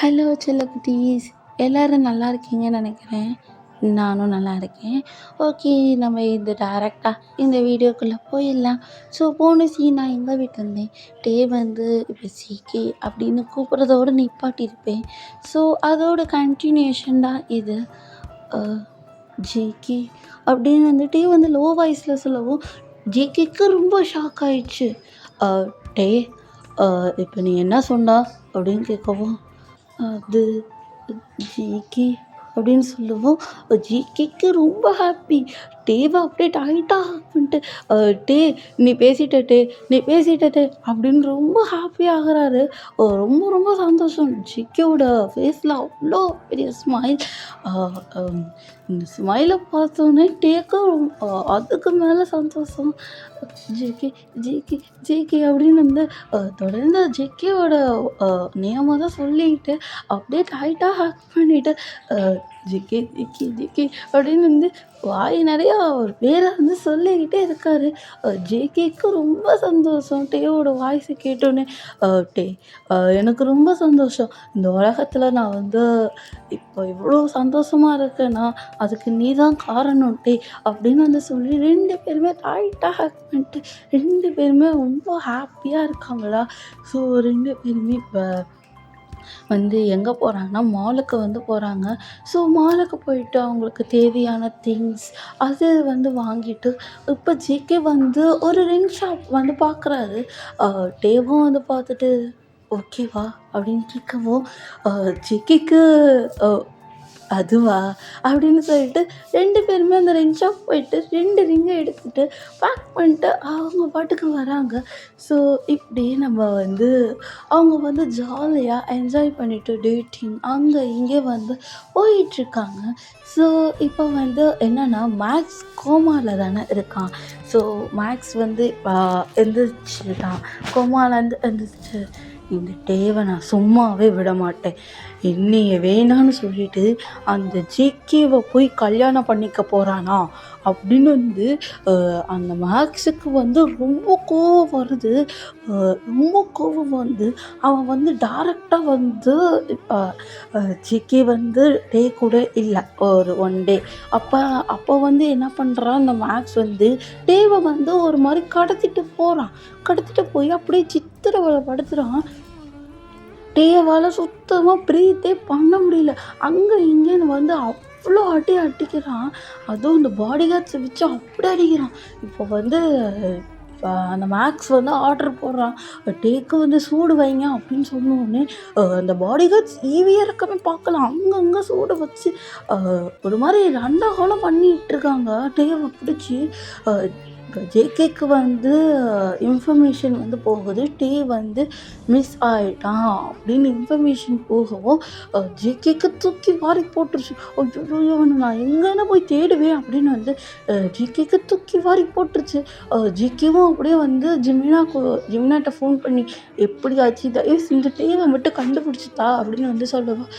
Hello செல்லக்குட்டீஸ், எல்லோரும் நல்லா இருக்கீங்கன்னு நினைக்கிறேன். நானும் நல்லா இருக்கேன். ஓகே, நம்ம டைரெக்டாக இந்த வீடியோக்குள்ளே போயிடலாம். ஸோ போன சீன் நான் எங்கே விட்டுருந்தேன், டே வந்து இப்போ ஜிகே அப்படின்னு கூப்பிட்றதோடு நிப்பாட்டியிருப்பேன். ஸோ அதோட கண்டினியூஷன் தான் இது. ஜிகே அப்படின்னு டே லோ வாய்ஸில் சொல்லவும் ஜிகேக்கு ரொம்ப ஷாக் ஆயிடுச்சு. டே இப்போ நீ என்ன சொன்னா அப்படின்னு கேட்கவும், அது ஜிகே அப்படின்னு சொல்லுவோம். ஜிகேக்கு ரொம்ப ஹாப்பி. டேவை அப்படியே டைட்டாக பண்ணிட்டு, டே நீ பேசிட்டே அப்படின்னு ரொம்ப ஹாப்பி ஆகுறாரு. ரொம்ப ரொம்ப சந்தோஷம். ஜிகேவோட ஃபேஸில் அவ்வளோ பெரிய ஸ்மைல். இந்த ஸ்மைலை பார்த்தோன்னே டேக்கும் அதுக்கு மேலே சந்தோஷம். ஜேகே ஜேகே ஜேகே அப்படின்னு தொடர்ந்து ஜேகேவோட நேமாக தான் சொல்லிக்கிட்டு அப்படியே டைட்டாக ஹேக் பண்ணிவிட்டு ஜிகே ஜிகே ஜிகே அப்படின்னு வாய் நிறையா அவர் பேரை சொல்லிக்கிட்டே இருக்காரு. ஜேகேக்கு ரொம்ப சந்தோஷம். டேவோட வாய்ஸை கேட்டோன்னே, டே எனக்கு ரொம்ப சந்தோஷம். இந்த உலகத்தில் நான் இப்போ இவ்வளோ சந்தோஷமாக இருக்கேன்னா அதுக்கு நீ தான் காரணம் டே அப்படின்னு சொல்லி 2 பேருமே டைட்டாக ஹேக் பண்ணிட்டு 2 பேருமே ரொம்ப ஹாப்பியாக இருக்காங்களா. ஸோ 2 பேருமே இப்போ எங்கே போகிறாங்கன்னா மாலுக்கு போகிறாங்க. ஸோ மாலுக்கு போயிட்டு அவங்களுக்கு தேவையான திங்ஸ் அது வாங்கிட்டு இப்போ ஜேகே ஒரு ரிங் ஷாப் பார்க்குறாரு. டேவும் பார்த்துட்டு ஓகேவா அப்படின்னு கேட்கவும், ஜேகேக்கு அதுவா அப்படின்னு சொல்லிட்டு 2 பேருமே அந்த ரிங் ஷாப் போயிட்டு 2 ரிங்கை எடுத்துகிட்டு பேக் பண்ணிட்டு அவங்க பாட்டுக்கு வராங்க. ஸோ இப்படி நம்ம அவங்க ஜாலியாக என்ஜாய் பண்ணிவிட்டு டேட்டிங் அங்கே இங்கே போயிட்டுருக்காங்க. ஸோ இப்போ என்னென்னா மேக்ஸ் கோமாவில் தானே இருக்கான். So maths எந்திரிச்சிட்டான். கோமாலேருந்து எந்திரிச்சு, இந்த டேவை நான் சும்மாவே விட மாட்டேன். என்னைய வேணான்னு சொல்லிட்டு அந்த ஜேகேவை போய் கல்யாணம் பண்ணிக்க போகிறானா அப்படின்னு அந்த மேக்ஸுக்கு ரொம்ப கோவம் வருது. ரொம்ப கோவம் அவன் டைரெக்டாக ஜேகே டே கூட இல்லை ஒரு 1 டே அப்போ என்ன பண்ணுறான், அந்த மேக்ஸ் டேவை ஒரு மாதிரி கடத்திட்டு போய் அப்படியே சித்திரவதைப்படுத்துகிறான். டேவால் சுத்தமாக ப்ரீத்தே பண்ண முடியல. அங்கே இங்கேன்னு அவ்வளோ அடிக்கிறான். அதுவும் இந்த பாடி கார்ட்ஸை வச்சு அப்படி அடிக்கிறான். இப்போ அந்த மேக்ஸ் ஆர்டர் போடுறான், டேக்கு சூடு வைங்க அப்படின்னு சொன்னோடனே அந்த பாடி கார்ட்ஸ் ஈவியாக இருக்கவே பார்க்கலாம். அங்கங்கே சூடு வச்சு ஒரு மாதிரி ரண்டகோலம் பண்ணிகிட்டு இருக்காங்க. டேவை பிடிச்சி ஜேகேக்கு இன்ஃபர்மேஷன் போகுது. டே மிஸ் ஆகிட்டான் அப்படின்னு இன்ஃபர்மேஷன் போகவும் ஜேகேக்கு தூக்கி வாரி போட்டுருச்சு. ஐயோ நான் எங்கன்னா போய் தேடுவேன் அப்படின்னு ஜேகேக்கு தூக்கி வாரி போட்டுருச்சு. ஜேகேவும் அப்படியே ஜிமினாட்ட ஃபோன் பண்ணி எப்படியாச்சு இந்த டேவை மட்டும் கண்டுபிடிச்சிட்டா அப்படின்னு சொல்லுவோம்.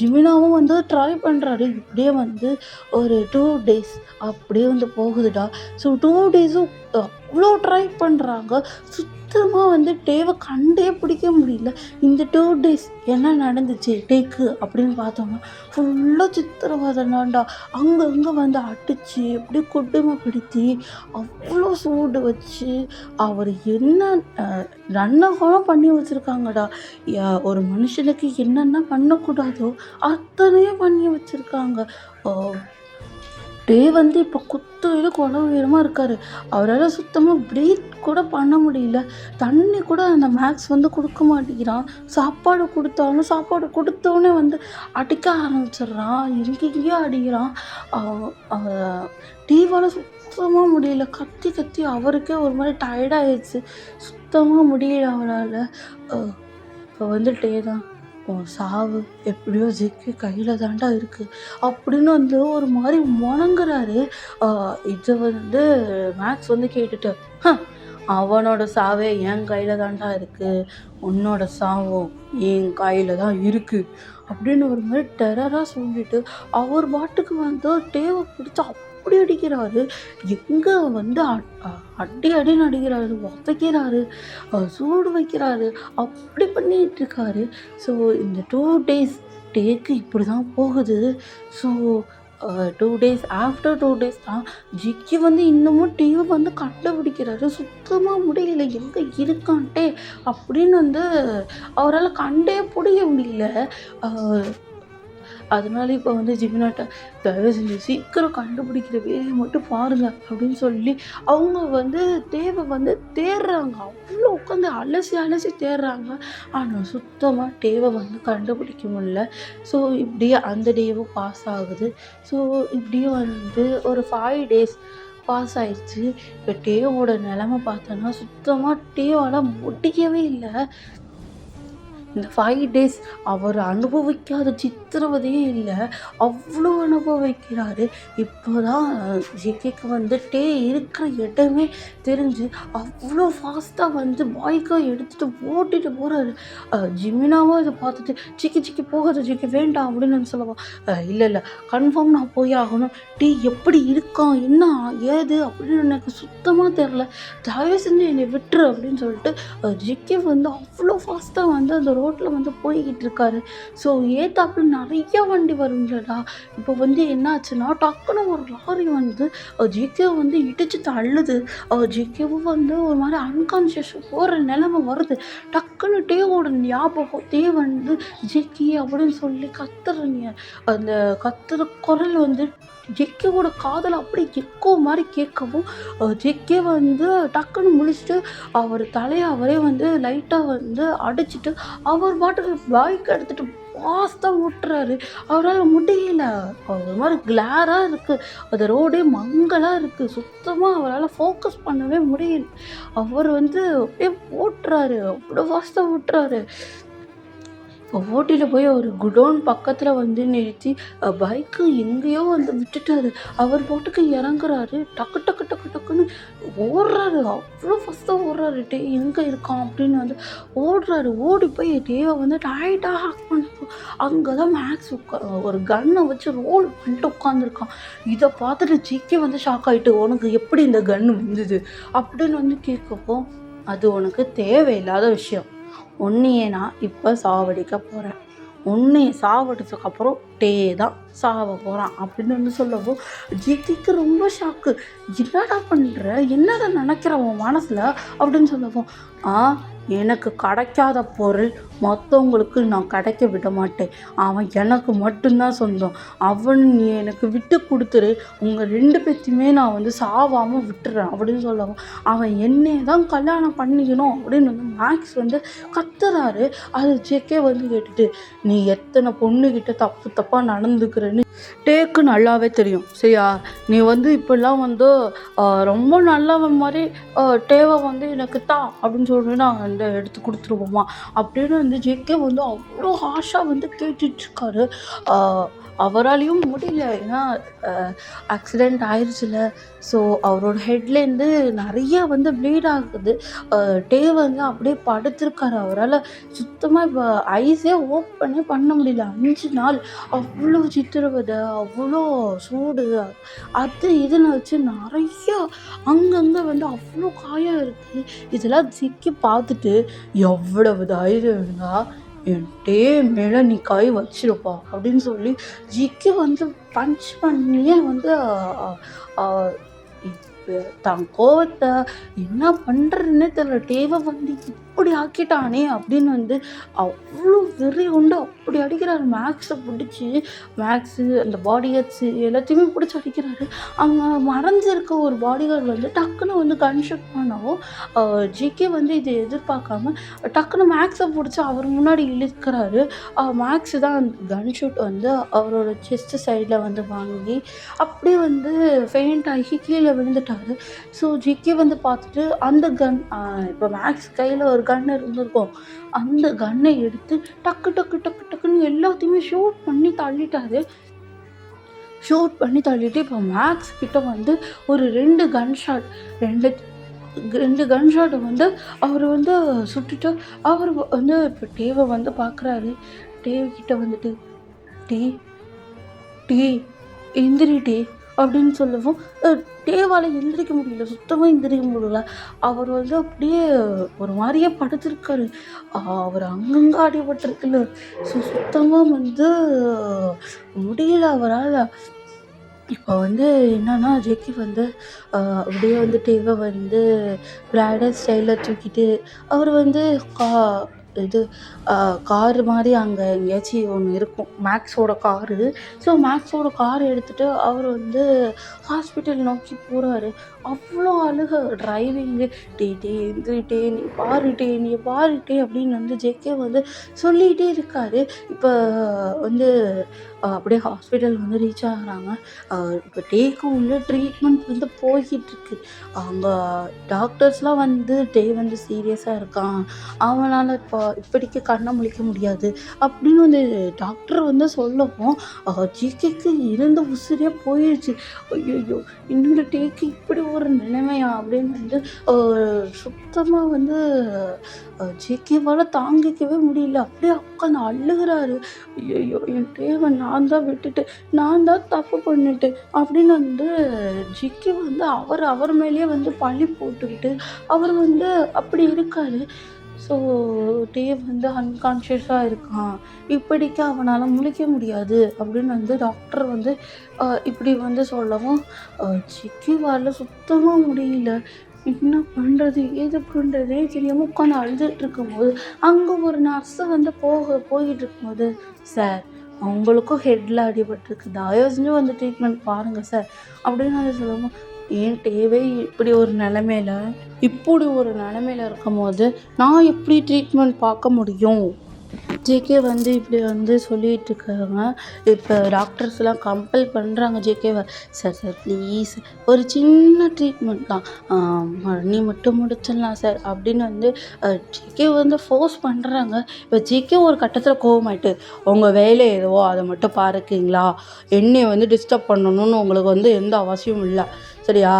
ஜிமினாவும் ட்ரை பண்ணுறாரு. இப்படியே ஒரு 2 days அப்படியே போகுதுடா. ஸோ 2 days அவ்வளோ ட்ரை பண்ணுறாங்க. சுத்தமாக டேவை கண்டே பிடிக்க முடியல. இந்த 2 days என்ன நடந்துச்சு டேக்கு அப்படின்னு பார்த்தோம்னா ஃபுல்லாக சித்திரவதைனாண்டா. அங்கங்கே அடித்து அப்படியே கொடுமைப்படுத்தி அவ்வளோ சூடு வச்சு அவர் என்ன ரன்னகோலம் பண்ணி வச்சுருக்காங்கடா. ஒரு மனுஷனுக்கு என்னென்ன பண்ணக்கூடாதோ அத்தனையும் பண்ணி வச்சுருக்காங்க. டே இப்போ கொலை உயரமாக இருக்கார். அவரால் சுத்தமாக ப்ரீத் கூட பண்ண முடியல. தண்ணி கூட அந்த மேக்ஸ் கொடுக்க மாட்டேங்கிறான். சாப்பாடு கொடுத்தோன்னே அடிக்க ஆரம்பிச்சிடுறான். எங்கேயோ அடிக்கிறான். டீவால் சுத்தமாக முடியல. கத்தி அவருக்கே ஒரு மாதிரி டயர்டாகிடுச்சு. சுத்தமாக முடியல அவரால். இப்போ டே தான் சாவு எப்படியோ ஜேகே கையில் தாண்டா இருக்குது அப்படின்னு ஒரு மாதிரி முணங்குறாரு. இதை மேக்ஸ் கேட்டுட்டு, அவனோட சாவே என் கையில் தாண்டா இருக்குது, உன்னோட சாவும் என் கையில் தான் இருக்குது அப்படின்னு ஒரு மாதிரி டெரராக சொல்லிட்டு அவர் பாட்டுக்கு டேவை பிடிச்சி அப்படி அடிக்கிறாரு. எங்க வந்து அடி அடின்னு அடிக்கிறாரு, உதைக்கிறாரு, சூடு வைக்கிறாரு, அப்படி பண்ணிட்டு இருக்காரு. ஸோ இந்த 2 டேஸ் டேக்கு இப்படி தான் போகுது. ஸோ 2 டேஸ் ஆஃப்டர் 2 டேஸ் தான் ஜிக்கி வந்து இன்னமும் டேவ வந்து கண்டுபிடிக்கிறாரு. சுத்தமா முடியல, எங்க இருக்கான்ட்டே அப்படின்னு வந்து அவரால் கண்டே பிடிக்க முடியல. அதனால இப்போ வந்து ஜிமினாட்ட தயவு செஞ்சு சீக்கிரம் கண்டுபிடிக்கிற வேலையை மட்டும் பாருங்க அப்படின்னு சொல்லி அவங்க வந்து தேவை வந்து தேடுறாங்க. அவ்வளோ உட்காந்து அலசி அலசி தேடுறாங்க. ஆனால் சுத்தமாக டேவை வந்து கண்டுபிடிக்க முடியல. ஸோ இப்படியே அந்த டேவும் பாஸ் ஆகுது. ஸோ இப்படியே வந்து ஒரு 5 டேஸ் பாஸ் ஆயிடுச்சு. இப்போ டேவோட நிலமை பார்த்தோன்னா சுத்தமாக டேவால் முடியவே இல்லை. இந்த 5 டேஸ் அவர் அனுபவிக்காத சித்திரவதையே இல்லை, அவ்வளோ அனுபவிக்கிறாரு. இப்போ தான் ஜிகேக்கு வந்து டே இருக்கிற இடமே தெரிஞ்சு அவ்வளோ ஃபாஸ்ட்டாக வந்து பாய்க்காக எடுத்துகிட்டு ஓட்டிகிட்டு போகிறாரு. ஜிமினாவும் இதை பார்த்துட்டு சிக்கி சிக்கி போகாத ஜிக்கி வேண்டாம் அப்படின்னு நான் சொல்லுவான். இல்லை இல்லை கன்ஃபார்ம் நான் போய் ஆகணும், டே எப்படி இருக்கான் என்ன ஏது அப்படின்னு எனக்கு சுத்தமாக தெரில, தயவு செஞ்சு என்னை விட்டுரு அப்படின்னு சொல்லிட்டு ஜிக்கி வந்து அவ்வளோ ஃபாஸ்ட்டாக வந்து அந்த ரோட்டில் வந்து போய்கிட்டு இருக்காரு. ஸோ ஏத்தாப்புல நிறைய வண்டி வருங்களடா. இப்போ வந்து என்ன ஆச்சுன்னா டக்குன்னு ஒரு லாரி வந்து ஜிகே வந்து இடிச்சு தள்ளுது. ஜிகேவும் வந்து ஒரு மாதிரி அன்கான்ஷியஸ் போகிற நிலைமை வருது. டக்குன்னு டேவோட ஞாபகம் டே வந்து ஜிக்கி அப்படின்னு சொல்லி கத்துறீங்க. அந்த கத்துற குரல் வந்து ஜிக்கேவோட காதல் அப்படி எக்கோ மாதிரி கேட்கவும் ஜிக்கே வந்து டக்குன்னு முழிச்சிட்டு அவர் தலையை அவரே வந்து லைட்டாக வந்து அடிச்சுட்டு அவர் பாட்டுக்கு பைக் எடுத்துகிட்டு ஃபாஸ்ட்டாக ஓட்டுறாரு. அவரால் முடியல, ஒரு மாதிரி கிளாராக இருக்குது, அந்த ரோடே மங்கலாக இருக்குது, சுத்தமாக அவரால் ஃபோக்கஸ் பண்ணவே முடியல. அவர் வந்து அப்படியே ஓட்டுறாரு, அவ்வளோ ஃபாஸ்ட்டாக ஓட்டுறாரு. ஓட்டிகிட்டு போய் ஒரு குடோன் பக்கத்தில் வந்து நிறுத்தி பைக்கு எங்கேயோ வந்து விட்டுட்டாரு. அவர் பாட்டுக்கு இறங்குறாரு, டக்கு டக்கு டக்கு டக்குன்னு ஓடுறாரு, அவ்வளோ ஃபஸ்ட்டாக ஓடுறாரு. டே எங்கே இருக்கான் அப்படின்னு வந்து ஓடுறாரு. ஓடி போய் டேவை வந்து டைட்டாக ஹேக் பண்ணிருக்கோம். அங்கே தான் மேக்ஸ் ஒரு கன்னை வச்சு ரோல் பண்ணிட்டு உட்காந்துருக்கான். இதை பார்த்துட்டு ஜிக்கே வந்து ஷாக் ஆகிட்டு, உனக்கு எப்படி இந்த கன்று வந்தது அப்படின்னு வந்து கேட்கப்போ, அது உனக்கு தேவையில்லாத விஷயம், உன்னையே நான் இப்போ சாவடிக்க போகிறேன், உன்னைய சாவடிச்சதுக்கப்புறம் டே தான் சாவ போகிறான் அப்படின்னு வந்து சொல்லவும் ஜிக்கிக்கு ரொம்ப ஷாக்கு. என்னடா பண்ணுற, என்னடா நினைக்கிற உன் மனசில் அப்படின்னு சொல்லவும், எனக்கு கிடைக்காத பொருள் மற்றவங்களுக்கு நான் கிடைக்க விட மாட்டேன், அவன் எனக்கு மட்டும்தான் சொந்தம், அவன் நீ எனக்கு விட்டு கொடுத்துரு, உங்கள் 2 பேத்தையுமே நான் வந்து சாவாமல் விட்டுறேன் அப்படின்னு சொல்லவும், அவன் என்னையே தான் கல்யாணம் பண்ணிக்கணும் அப்படின்னு வந்து மேக்ஸ் வந்து கத்துறாரு. அது ஜேக்கே வந்து கேட்டுட்டு, நீ எத்தனை பொண்ணுக்கிட்ட தப்பு தப்பாக நடந்துக்கிறேன்னு டேக்கு நல்லாவே தெரியும் சரியா, நீ வந்து இப்படிலாம் வந்து ரொம்ப நல்லவன் மாதிரி டேவை வந்து எனக்கு தான் அப்படின்னு சொல்லி நான் வந்து எடுத்து கொடுத்துருவோமா அப்படின்னு வந்து ஜேக்கே வந்து அவ்வளோ ஹார்ஷாக வந்து கேட்டுட்ருக்காரு. அவராலையும் முடியல, ஏன்னா ஆக்சிடெண்ட் ஆயிடுச்சுல. ஸோ அவரோட ஹெட்லேருந்து நிறையா வந்து ப்ளீட் ஆகுது. டே வந்து அப்படியே படுத்திருக்காரு. அவரால் சுத்தமாக இப்போ ஐஸே ஓப்பனே பண்ண முடியல. 5 நாள் அவ்வளோ சித்திரவதை, அவ்வளோ சூடு, அது இதுன்னு வச்சு நிறையா அங்கங்கே வந்து அவ்வளோ காயம் இருக்குது. இதெல்லாம் சிக்கி பார்த்துட்டு, எவ்வளவு தைரியம் இருந்தால் என் டே மேலே நீ கை வச்சிருப்பா அப்படின்னு சொல்லி ஜிக்கி வந்து பஞ்ச் பண்ணியே வந்து தான் கோவத்தை என்ன பண்ணுறதுன்னே தெரியல, டேவை வந்து இப்படி ஆக்கிட்டானே அப்படின்னு வந்து அவ்வளோ வெறி உண்டு அப்படி அடிக்கிறாரு. மேக்ஸை பிடிச்சி மேக்ஸு அந்த பாடிகார்ட்ஸு எல்லாத்தையுமே பிடிச்சி அடிக்கிறாரு. அங்கே மறைஞ்சிருக்க ஒரு பாடிகார்டு வந்து டக்குன்னு வந்து கன்ஷூட் பண்ணவும் ஜிகே வந்து இதை எதிர்பார்க்காம டக்குன்னு மேக்ஸை பிடிச்சி அவர் முன்னாடி இழுக்கிறாரு. மேக்ஸு தான் கன்ஷூட் வந்து அவரோட செஸ்ட்டு சைடில் வந்து வாங்கி அப்படியே வந்து ஃபெயிண்ட் ஆகி கீழே விழுந்துட்டாரு. ஸோ ஜிகே வந்து பார்த்துட்டு அந்த கன் இப்போ மேக்ஸ் கையில் ஒரு கன் இருந்திருக்கும், அந்த கன்னை எடுத்து டக்கு டக்கு டக்கு டக்குன்னு எல்லாத்தையுமே ஷூட் பண்ணி தள்ளிட்டாரு. ஷூட் பண்ணி தள்ளிட்டு இப்போ மேக்ஸ் கிட்ட வந்து ஒரு 2 கன்ஷாட் ரெண்டு கன்ஷாட்டை வந்து அவர் வந்து சுட்டுட்டு அவர் வந்து இப்போ டேவை வந்து பார்க்குறாரு. டேவ் கிட்ட வந்துட்டு, டே டே எந்திரி டே அப்படின்னு சொல்லவும் டேவால் எந்திரிக்க முடியல, சுத்தமாக எந்திரிக்க முடியல. அவர் வந்து அப்படியே ஒரு மாதிரியே படுத்திருக்காரு. அவர் அங்கங்கே அடிபட்டிருக்குல்ல. ஸோ சுத்தமாக வந்து முடியல அவரால். இப்போ வந்து என்னன்னா ஜெக்கி வந்து அப்படியே வந்துட்டு இவ வந்து பிராய்டல் ஸ்டைலில் தூக்கிட்டு அவர் வந்து கா இது காரு மாதிரி அங்கே எங்கேயாச்சும் ஒன்று இருக்கும், மேக்ஸோட காரு. ஸோ மேக்ஸோட கார் எடுத்துகிட்டு அவர் வந்து ஹாஸ்பிட்டல் நோக்கி போகிறாரு. அவ்வளோ அழுக டிரைவிங்கு. டே எந்திரிட்டே, நீ பாருட்டே, நீ பாருட்டே அப்படின்னு வந்து ஜெக்கே வந்து சொல்லிகிட்டே இருக்காரு. இப்போ வந்து அப்படியே ஹாஸ்பிட்டல் வந்து ரீச் ஆகுறாங்க. இப்போ டேக்கு உள்ள ட்ரீட்மெண்ட் வந்து போய்கிட்டுருக்கு. அவங்க டாக்டர்ஸ்லாம் வந்து டே வந்து சீரியஸாக இருக்கான், அவனால் இப்படிக்கு கண்ணை முழிக்க முடியாது அப்படின்னு வந்து டாக்டர் வந்து சொல்லவும் ஜிகேக்கு இருந்த உசிரியாக போயிடுச்சு. ஐயோ, இன்னொரு டேக்கு இப்படி ஒரு நிலைமையா அப்படின்னு வந்து சுத்தமாக வந்து ஜிகேவால் தாங்கிக்கவே முடியல. அப்படியே உட்காந்து அழுகிறாரு. ஐயோ, என் தேவன், நான் தான் விட்டுட்டு, நான் தான் தப்பு பண்ணிட்டேன் அப்படின்னு வந்து ஜிக்கி வந்து அவர் மேலேயே வந்து பழி போட்டுக்கிட்டு அவர் வந்து அப்படி இருக்காரு. ஸோ டேவ் வந்து அன்கான்ஷியஸாக இருக்கான், இப்படிக்கு அவனால் முழிக்க முடியாது அப்படின்னு வந்து டாக்டர் வந்து இப்படி வந்து சொல்லவும் ஜிக்கிவால் சுத்தமாக முடியல. என்ன பண்ணுறது ஏது பண்ணுறதே தெரியாமல் உட்காந்து அழுதுட்டு இருக்கும்போது அங்கே ஒரு நர்ஸு வந்து போயிட்டு இருக்கும்போது, சார் அவங்களுக்கும் ஹெட்டில் அடிபட்டிருக்கு, தயவு செஞ்சு வந்து ட்ரீட்மெண்ட் பாருங்கள் சார் அப்படின்னு வந்து சொல்லுவோம். ஏன் டேவே இப்படி ஒரு நிலமையில இருக்கும்போது நான் எப்படி ட்ரீட்மெண்ட் பார்க்க முடியும்? ஜேகே வந்து இப்படி வந்து சொல்லிகிட்ருக்காங்க. இப்போ டாக்டர்ஸ்லாம் கம்பல் பண்ணுறாங்க ஜேகேவை. சார் ப்ளீஸ் ஒரு சின்ன ட்ரீட்மெண்ட் தான், நீ மட்டும் முடிச்சிடலாம் சார் அப்படின்னு வந்து ஜேகே வந்து ஃபோர்ஸ் பண்ணுறாங்க. இப்போ ஜேகே ஒரு கட்டத்தில் கோவமாயிட்டு, உங்கள் வேலை எதுவோ அதை மட்டும் பாருக்கீங்களா, என்னை வந்து டிஸ்டர்ப் பண்ணணும்னு உங்களுக்கு வந்து எந்த அவசியமும் இல்லை, சரியா?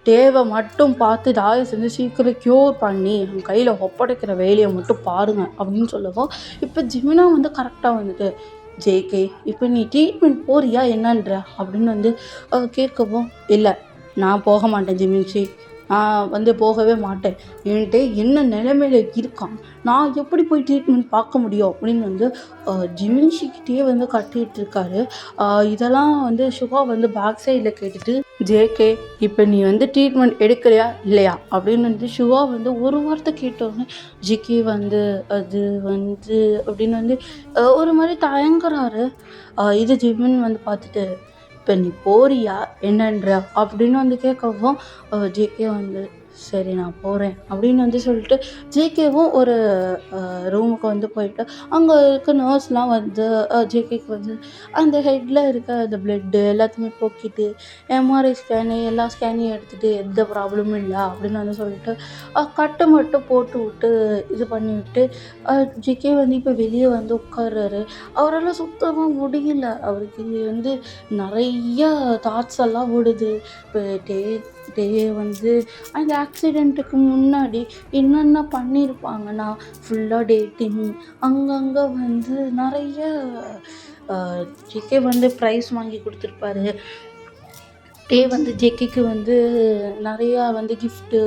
தேவை மட்டும் பார்த்து தயவு செஞ்சு சீக்கிரம் க்யூர் பண்ணி என் கையில் ஒப்படைக்கிற வேலையை மட்டும் பாருங்கள் அப்படின்னு சொல்லவும், இப்போ ஜிமினா வந்து கரெக்டாக வந்துட்டு, ஜேகே இப்போ நீ ட்ரீட்மெண்ட் போறியா என்னன்ற அப்படின்னு வந்து கேட்கவும், இல்லை நான் போக மாட்டேன் ஜிமின்ஷி, நான் வந்து போகவே மாட்டேன், என்கிட்ட என்ன நிலைமையில இருக்கான், நான் எப்படி போய் ட்ரீட்மெண்ட் பார்க்க முடியும் அப்படின்னு வந்து ஜிமின்ஷிக்கிட்டே வந்து கட்டிகிட்டு இருக்காரு. இதெல்லாம் வந்து சுகா வந்து பேக் சைடில் கேட்டுட்டு, ஜேகே இப்போ நீ வந்து ட்ரீட்மெண்ட் எடுக்கலையா இல்லையா அப்படின்னு வந்து சுகா வந்து ஒரு வார்த்தை கேட்டோன்னே ஜிகே வந்து அது வந்து அப்படின்னு வந்து ஒரு மாதிரி தயங்குறாரு. இது ஜிமின் வந்து பார்த்துட்டு, இப்போ நீ போறியா என்னன்ற அப்படின்னு வந்து கேட்கவும் ஜேகே வந்து சரி நான் போகிறேன் அப்படின்னு வந்து சொல்லிட்டு ஜேகேவும் ஒரு ரூமுக்கு வந்து போயிட்டு அங்கே இருக்க நர்ஸ்லாம் வந்து ஜேகேக்கு வந்து அந்த ஹெட்டில் இருக்க அந்த பிளட்டு எல்லாத்தையுமே போக்கிட்டு எம்ஆர்ஐ ஸ்கேனு எல்லா ஸ்கேனையும் எடுத்துகிட்டு எந்த ப்ராப்ளமும் இல்லை அப்படின்னு வந்து சொல்லிட்டு கட்டை மட்டும் போட்டு விட்டு இது பண்ணி விட்டு ஜேகே வந்து இப்போ வெளியே வந்து உட்கார்றாரு. அவரால் சுத்தமாக முடியல, அவருக்கு வந்து நிறைய தாட்ஸ் எல்லாம் ஓடுது. இப்போ டே வந்து அந்த ஆக்சிடெண்ட்டுக்கு முன்னாடி என்னென்ன பண்ணியிருப்பாங்கன்னா ஃபுல்லாக டேட்டிங், அங்கங்கே வந்து நிறைய ஜேகே வந்து ப்ரைஸ் வாங்கி கொடுத்துருப்பாரு. டே வந்து ஜேகேக்கு வந்து நிறையா வந்து கிஃப்ட்டு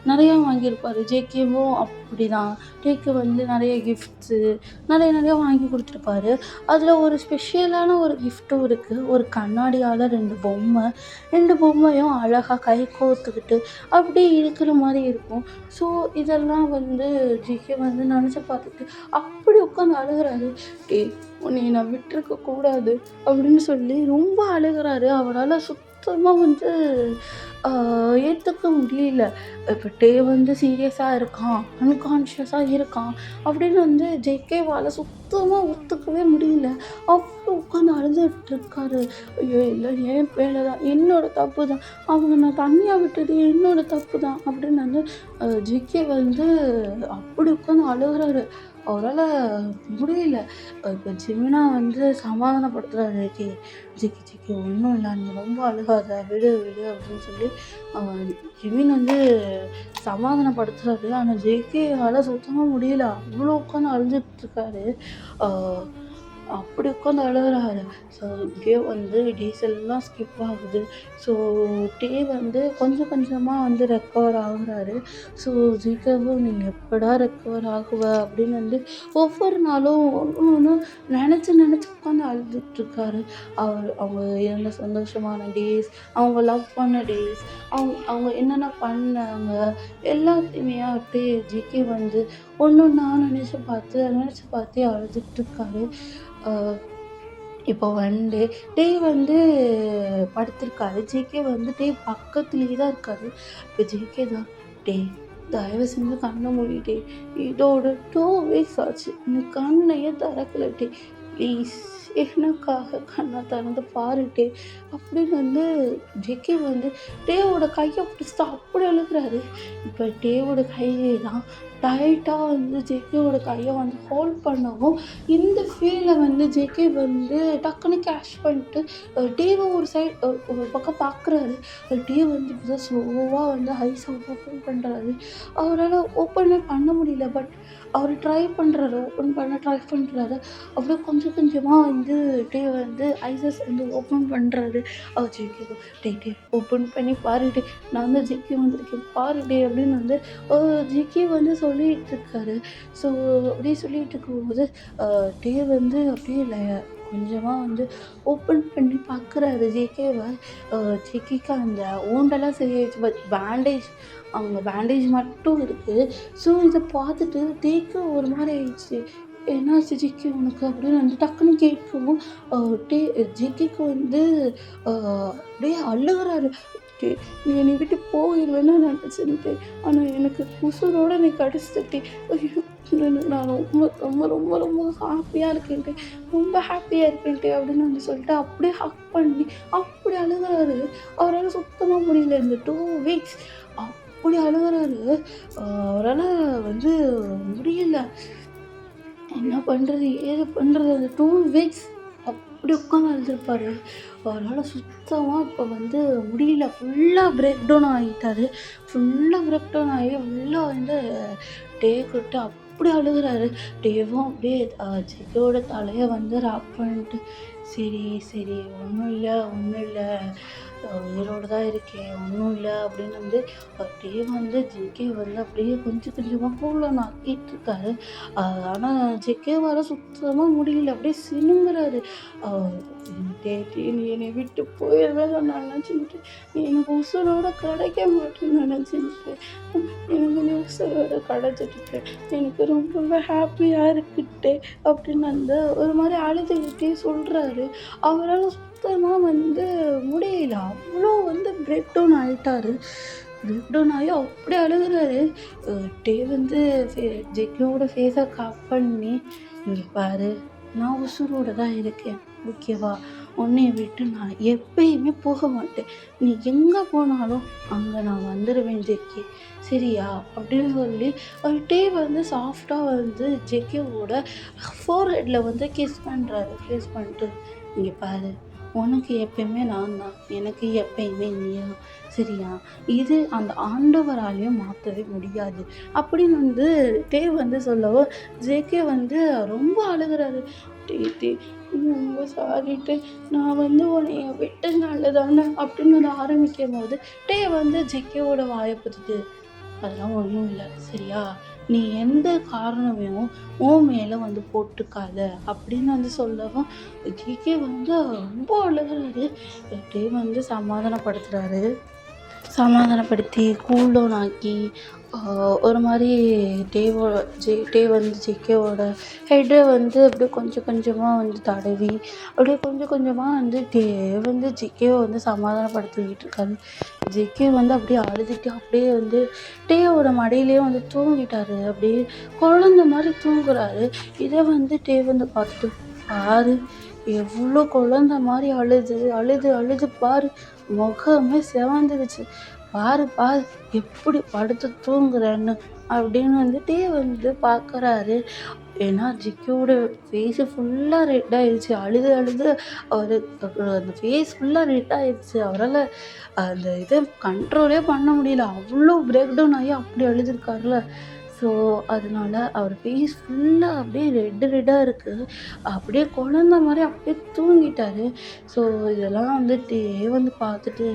நிறையா வாங்கியிருப்பார். ஜேகேவும் அப்படி தான், டேக்கு வந்து நிறைய கிஃப்ட்ஸு நிறையா வாங்கி கொடுத்துருப்பாரு. அதில் ஒரு ஸ்பெஷலான ஒரு கிஃப்ட்டும் இருக்குது. ஒரு கண்ணாடியால் 2 பொம்மை, 2 பொம்மையும் அழகாக கை கோர்த்துக்கிட்டு அப்படியே இருக்கிற மாதிரி இருக்கும். ஸோ இதெல்லாம் வந்து ஜேகே வந்து நினச்சி பார்த்துட்டு அப்படி உட்காந்து அழுகிறாரு. டே உன்னை நான் விட்டுருக்க கூடாது அப்படின்னு சொல்லி ரொம்ப அழுகிறாரு. அவரால் சுத்தமாக வந்து ஏற்றுக்க முடியல. இப்போ டே வந்து சீரியஸாக இருக்கான், அன்கான்ஷியஸாக இருக்கான் அப்படின்னு வந்து ஜேகேவால் சுத்தமாக ஒத்துக்கவே முடியல. அவ்வளோ உட்காந்து அழுதுட்ருக்காரு. ஐயோ இல்லை, என் வேலை தான், என்னோட தப்பு தான், அவங்க நான் தனியாக விட்டது என்னோட தப்பு தான் அப்படின்னு வந்து ஜேகே வந்து அப்படி உட்காந்து அழுகிறாரு. அவரால் முடியல. இப்போ ஜிமினா வந்து சமாதானப்படுத்துகிறாரு ஜிக்கி ஒன்றும் இல்லை, நீ ரொம்ப அழுகாத, விடு அப்படின்னு சொல்லி ஜிமின் வந்து சமாதானப்படுத்துகிறாரு. ஆனால் ஜேகேவால் சுத்தமாக முடியல, அவ்வளோ உட்காந்து அழுதுட்ருக்காரு. அப்படி உட்காந்து அழுகுறாரு. ஸோ இப்படியே வந்து டேஸ் எல்லாம் ஸ்கிப் ஆகுது. ஸோ டே வந்து கொஞ்சம் கொஞ்சமாக வந்து ரெக்கவர் ஆகுறாரு. ஸோ ஜிகேவும் "நீ எப்படா ரெக்கவர் ஆகுவ?" அப்படின்னு வந்து ஒவ்வொரு நாளும் ஒன்று ஒன்று நினச்சி நினச்சி உட்காந்து அழுதுட்ருக்காரு. அவங்க இருந்த சந்தோஷமான டேஸ், அவங்க லவ் பண்ண டேஸ், அவங்க அவங்க என்னென்ன பண்ணாங்க எல்லாத்தையுமே அப்படியே ஜிகே வந்து ஒன்னொன்னா நினச்சு பார்த்தே அழுதுட்ருக்காரு. அ இப்போ வந்து டே வந்து படுத்திருக்காரு. ஜேகே வந்து டே பக்கத்துலேயே தான் இருக்காரு. இப்போ ஜேகே தான் "டேய் தயவு செஞ்சு கண்ண மூடி டேய். இதோட 2 வீக்ஸ் ஆச்சு. நீ கண்ணையே திறக்கல டேய். ப்ளீஸ் எனக்காக கண்ண திறந்து பாரு டேய்" அப்படின்னு வந்து ஜேகே வந்து டேவோட கையை பிடிச்சிட்டு அப்படி அழுகுறாரு. இப்போ டேவோட கையெல்லாம் டைட்டாக வந்து ஜேகேவோட கையை வந்து ஹோல்ட் பண்ணவும் இந்த ஃபீலை வந்து ஜேகே வந்து டக்குன்னு கேட்ச் பண்ணிட்டு டேவை ஒரு பக்கம் பார்க்குறாரு. டே வந்து இப்போ தான் ஸ்லோவாக வந்து ஐஸை ஓப்பன் பண்ணுறாரு. அவரால் ஓப்பனே பண்ண முடியல. பட் அவர் ஓப்பன் பண்ண ட்ரை பண்ணுறாரு. அப்படியே கொஞ்சம் கொஞ்சமாக வந்து டே வந்து ஐஸஸ் வந்து ஓப்பன் பண்ணுறாரு. ஜேகே டே ஓப்பன் பண்ணி பாரு டே, நான் தான் ஜேகே வந்திருக்கேன் பாரு டே அப்படின்னு வந்து ஜேகே வந்து சொல்லிகிட்டு இருக்காரு. ஸோ அப்படியே சொல்லிகிட்டு இருக்கும்போது டே வந்து அப்படியே கொஞ்சமாக வந்து ஓப்பன் பண்ணி பார்க்குறாரு ஜேகேவை. ஜேகேக்கு அந்த ஊண்டெல்லாம் சரியாயிடுச்சு. பட் அவங்க பேண்டேஜ் மட்டும் இருக்குது. ஸோ இதை பார்த்துட்டு டேக்கு ஒரு மாதிரி ஆயிடுச்சு. "என்னாச்சு ஜிக்கி உனக்கு?" அப்படின்னு வந்து டக்குன்னு கேட்கவும் டே ஜிக்கிக்கு வந்து அப்படியே அழுகுறாரு. "டே நீ என்னை விட்டு போயிடுவேன்னு நினச்சேன்ட்டே, ஆனால் எனக்கு உசுரோட நீ கடிச்சிட்டே. ஐயோ நான் ரொம்ப ரொம்ப ரொம்ப ரொம்ப ஹாப்பியாக இருக்கேன்ட்டே, ரொம்ப ஹாப்பியாக இருக்கேன்ட்டே" அப்படின்னு வந்து சொல்லிட்டு அப்படியே ஹக் பண்ணி அப்படி அழுகுறாரு. அவரால் சுத்தமாக முடியல. இந்த 2 வீக்ஸ் அப்படி அழுகுறாரு. அவரால் வந்து முடியல. என்ன பண்ணுறது ஏது பண்ணுறது? அந்த 2 வீக்ஸ் அப்படி உட்காந்து அழுதுருப்பாரு. அவரால் சுத்தமாக இப்போ வந்து முடியல. ஃபுல்லாக பிரேக் டவுன் ஆகிட்டாரு. ஃபுல்லாக பிரேக் டவுன் ஆகி ஃபுல்லாக வந்து டே கூப்பிட்டு அப்படி அழுகுறாரு. டேவும் அப்படியே ஜிகோட தலையை வந்து ராப் பண்ணிட்டு "சரி சரி ஒன்றும் இல்லை உயிரோடு தான் இருக்கேன், ஒன்றும் இல்லை" அப்படின்னு வந்து டே வந்து ஜிகே வந்து அப்படியே கொஞ்சம் கொஞ்சமாக கூலில் நக்கிட்டுருக்காரு. ஆனால் ஜிகேவால் சுத்தமாக முடியல. அப்படியே சினுங்குறாரு. டே நீ என்னை விட்டு போயிடுவேன்னு நான் நினச்சிக்கிட்டு, நீ எனக்கு உசுரோட கிடைக்க மாட்டேன்னு நினச்சிக்கிட்டு, எனக்கு நீ உசுரோட கிடச்சிட்டு எனக்கு ரொம்பவே ஹாப்பியாக இருக்குட்டே அப்படின்னு அந்த ஒரு மாதிரி அழுதுகிட்டே சொல்கிறாரு. அவரால் சுத்தமாக வந்து முடியல. அவ்வளோ வந்து பிரேக் டவுன் ஆகிட்டாரு. பிரேக் டவுன் ஆகி அப்படியே அழுகுறாரு. டே வந்து ஜெக்கியோட ஃபேஸை கட் பண்ணி "இங்கே பாரு, நான் உசுரோட தான் இருக்கேன், ஓகேவா? உன்னைய விட்டு நான் எப்பயுமே போக மாட்டேன். நீ எங்கே போனாலும் அங்கே நான் வந்துடுவேன் ஜெக்கி, சரியா?" அப்படின்னு சொல்லி டே வந்து சாஃப்டாக வந்து ஜெக்கியோட ஃபோர்ஹெட்டில் வந்து கிஸ் பண்ணிட்டு "இங்கே பாரு, உனக்கு எப்பயுமே நான் தான், எனக்கு எப்பயுமே நீ தான், சரியா? இது அந்த ஆண்டவராலையும் மாற்றவே முடியாது" அப்படின்னு வந்து டே வந்து சொல்லவும் ஜேகே வந்து ரொம்ப அழுகுறாரு. "டே ரொம்ப சாரிட்டு, நான் வந்து உன்னைய விட்டதுனால தானே" அப்படின்னு வந்து ஆரம்பிக்கும்போது டே வந்து ஜேகேவோட வாயை பொத்திட்டு "அதெல்லாம் ஒன்றும் இல்லை, சரியா? நீ எந்த காரணமையும் உன் மேலே வந்து போட்டுக்காத" அப்படின்னு வந்து சொல்லவும் ஜிகே வந்து ரொம்ப அழுகுறாரு. டே வந்து சமாதானப்படுத்தி கூல் டவுன் ஆக்கி ஒரு மாதிரி டே வந்து ஜிகேவோட ஹெட்டை வந்து அப்படியே கொஞ்சம் கொஞ்சமாக வந்து தடவி அப்படியே கொஞ்சம் கொஞ்சமாக வந்து டே வந்து ஜிகேவை வந்து சமாதானப்படுத்திக்கிட்டு இருக்காரு. ஜிகே வந்து அப்படியே அழுதுட்டு அப்படியே வந்து டேவோட மடியிலே வந்து தூங்கிட்டாரு. அப்படியே குழந்த மாதிரி தூங்குறாரு. இதை வந்து டே வந்து பார்த்துட்டு "பாரு, எவ்வளோ குழந்த மாதிரி அழுது அழுது அழுது பாரு, முகமே சிவந்துருச்சு, பாரு எப்படி படுத்து தூங்குறேன்னு" அப்படின்னு வந்துட்டே வந்து பார்க்குறாரு. ஏன்னா ஜிக்கியோட ஃபேஸு ஃபுல்லாக ரெட் ஆயிடுச்சு. அழுது அழுது அவரு அந்த ஃபேஸ் ஃபுல்லாக ரெட் ஆயிடுச்சு. அவரால் அந்த இதை கண்ட்ரோலே பண்ண முடியல. அவ்வளோ பிரேக் டவுன் ஆகி அப்படி அழுதுருக்காருல. ஸோ அதனால அவர் ஃபேஸ் ஃபுல்லாக அப்படியே ரெட்டாக இருக்குது. அப்படியே குழந்த மாரி அப்படியே தூங்கிட்டாரு. ஸோ இதெல்லாம் வந்துட்டு வந்து பார்த்துட்டு,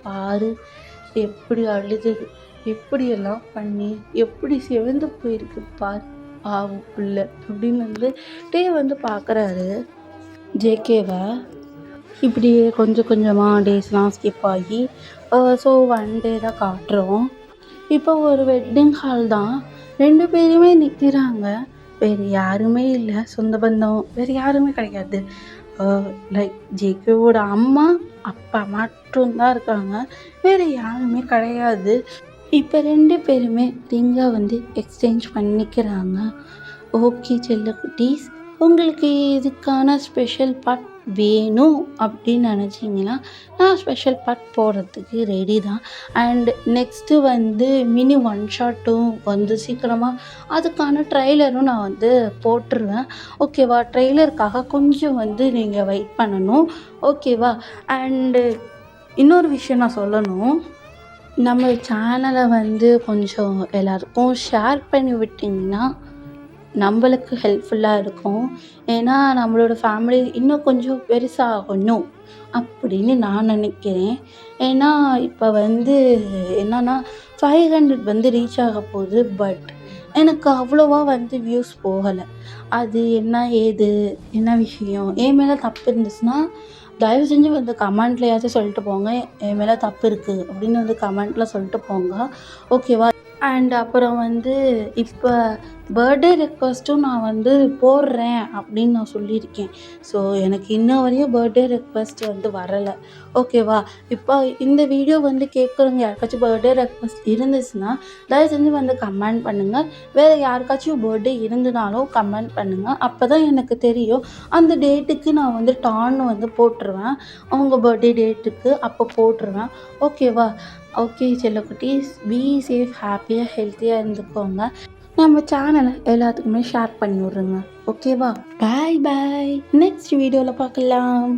"பாரு எப்படி அழுது, எப்படியெல்லாம் பண்ணி, எப்படி சிவந்து போயிருக்கு பார் பாவம் புள்ள" அப்படின்னு வந்து பார்க்குறாரு ஜேகேவ. இப்படியே கொஞ்சம் கொஞ்சமாக டேஸ்லாம் ஸ்கிப் ஆகி ஸோ ஒன் டே தான் காட்டுறோம். இப்போ ஒரு வெட்டிங் ஹால் தான். 2 பேருமே நிற்கிறாங்க. வேறு யாருமே இல்லை, சொந்த பந்தம் வேறு யாருமே கிடையாது. லைக் ஜேகேவோட அம்மா அப்பா மட்டும்தான் இருக்காங்க. வேறு யாருமே கிடையாது. இப்போ 2 பேருமே ரிங்கை வந்து எக்ஸ்சேஞ்ச் பண்ணிக்கிறாங்க. ஓகே செல்லக்குட்டீஸ், உங்களுக்கு இதுக்கான ஸ்பெஷல் பார்ட் வேணும் அப்படின்னு நினச்சிங்கன்னா நான் ஸ்பெஷல் பார்ட் போடுறதுக்கு ரெடி தான். அண்ட் நெக்ஸ்ட்டு வந்து மினி ஒன் ஷாட்டும் வந்து சீக்கிரமாக அதுக்கான ட்ரெய்லரும் நான் வந்து போட்டுருவேன். ஓகேவா? ட்ரெய்லருக்காக கொஞ்சம் வந்து நீங்கள் வெயிட் பண்ணணும். ஓகேவா? அண்டு இன்னொரு விஷயம் நான் சொல்லணும். நம்ம சேனலை வந்து கொஞ்சம் எல்லாருக்கும் ஷேர் பண்ணி விட்டிங்கன்னா நம்மளுக்கு ஹெல்ப்ஃபுல்லாக இருக்கும். ஏன்னா நம்மளோட ஃபேமிலி இன்னும் கொஞ்சம் பெருசாகணும் அப்படின்னு நான் நினைக்கிறேன். ஏன்னா இப்போ வந்து என்னன்னா 500 வந்து ரீச் ஆக போகுது. பட் எனக்கு அவ்வளோவா வந்து வியூஸ் போகலை. அது என்ன ஏது என்ன விஷயம், என் மேலே தப்பு இருந்துச்சுன்னா தயவு செஞ்சு வந்து கமெண்ட்லையாச்சும் சொல்லிட்டு போங்க. என் மேலே தப்பு இருக்குது அப்படின்னு வந்து கமெண்ட்டில் சொல்லிட்டு போங்க. ஓகேவா? அண்ட் அப்புறம் வந்து இப்போ பர்த்டே ரெக்வெஸ்ட்டும் நான் வந்து போடுறேன் அப்படின்னு நான் சொல்லியிருக்கேன். ஸோ எனக்கு இன்ன வரையும் பர்த்டே ரெக்வெஸ்ட் வந்து வரலை. ஓகேவா? இப்போ இந்த வீடியோ வந்து கேட்குறவங்க யாருக்காச்சும் பர்த்டே ரெக்வெஸ்ட் இருந்துச்சுன்னா தயவு செஞ்சு வந்து கமெண்ட் பண்ணுங்கள். வேறு யாருக்காச்சும் பர்த்டே இருந்தனாலும் கமெண்ட் பண்ணுங்கள். அப்போ தான் எனக்கு தெரியும். அந்த டேட்டுக்கு நான் வந்து டான்னு வந்து போட்டுருவேன். அவங்க பர்த்டே டேட்டுக்கு அப்போ போட்டுருவேன். ஓகேவா? ஓகே செல்லக்குட்டீஸ், பி சேஃப், ஹாப்பியாக ஹெல்த்தியாக இருந்துக்கோங்க. நம்ம சேனலை எல்லாத்துக்குமே ஷேர் பண்ணி விட்ருங்க. ஓகேவா? பாய் பாய். நெக்ஸ்ட் வீடியோவில் பார்க்கலாம்.